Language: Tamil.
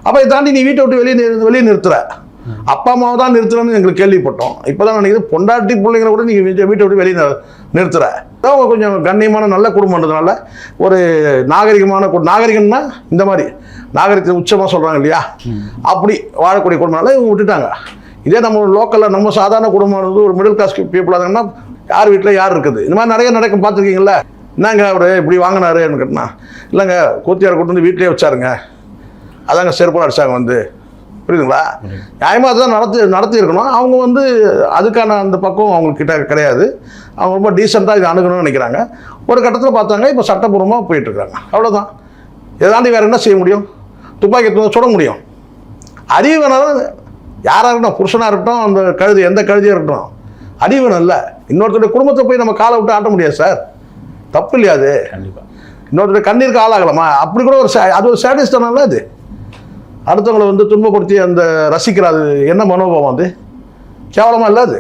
அப்போ இதை தாண்டி நீ வீட்டை விட்டு வெளியே நிறுத்துற, அப்பா அம்மாவை தான் நிறுத்துறன்னு எங்களுக்கு கேள்விப்பட்டோம். இப்போ தான் நினைக்குது பொண்டாட்டி பிள்ளைங்களை கூட நீங்கள் வீட்டை விட்டு வெளியே நிறுத்துற. அவங்க கொஞ்சம் கண்ணியமான நல்ல குடும்பம்ன்றதுனால ஒரு நாகரிகம்னா இந்த மாதிரி நாகரிகத்தை உச்சமாக சொல்கிறாங்க இல்லையா, அப்படி வாழக்கூடிய குடும்பம்னால இவங்க விட்டுட்டாங்க. இதே நம்ம லோக்கலில் நம்ம சாதாரண குடும்பம் வந்து ஒரு மிடில் கிளாஸ் பீப்புளாக இருந்தாங்கன்னா யார் வீட்டில் யார் இருக்குது, இந்த மாதிரி நிறைய நடக்கும் பார்த்துருக்கீங்களா. என்னங்க அவர் இப்படி வாங்கினாருன்னு கேட்டனா, இல்லைங்க கூத்தியார் கொண்டு வந்து வீட்டிலே வச்சாருங்க, அதாங்க செருப்பாக அடிச்சாங்க வந்து, புரியுதுங்களா. நியாயமாக அதுதான் நடத்தி இருக்கணும். அவங்க வந்து அதுக்கான அந்த பக்கம் அவங்கக்கிட்ட கிடையாது. அவங்க ரொம்ப டீசெண்டாக இதை அணுகணும்னு நினைக்கிறாங்க. ஒரு கட்டத்தில் பார்த்தாங்க இப்போ சட்டப்பூர்வமாக போயிட்டுருக்காங்க, அவ்வளோதான். இதை தாண்டி வேறு என்ன செய்ய முடியும்? துப்பாக்கி சுட முடியும். அறிவு வேணாலும் யாராக இருக்கட்டும், புருஷனாக இருக்கட்டும், அந்த கழுதி எந்த கழுதியாக இருக்கட்டும், அறிவு வேணும் இல்லை. இன்னொருத்தருடைய குடும்பத்தை போய் நம்ம காலை விட்டு ஆட்ட முடியாது சார், தப்பு இல்லையா அது? கண்டிப்பாக இன்னொருத்தருடைய கண்ணீருக்கு ஆளாகலாமா? அப்படி கூட அது ஒரு சாட்டிஸ்டானல. அது அடுத்தவங்களை வந்து துன்பப்படுத்தி அந்த ரசிக்கிற அது என்ன மனோபாவம், அது கேவலமாக இல்லை அது.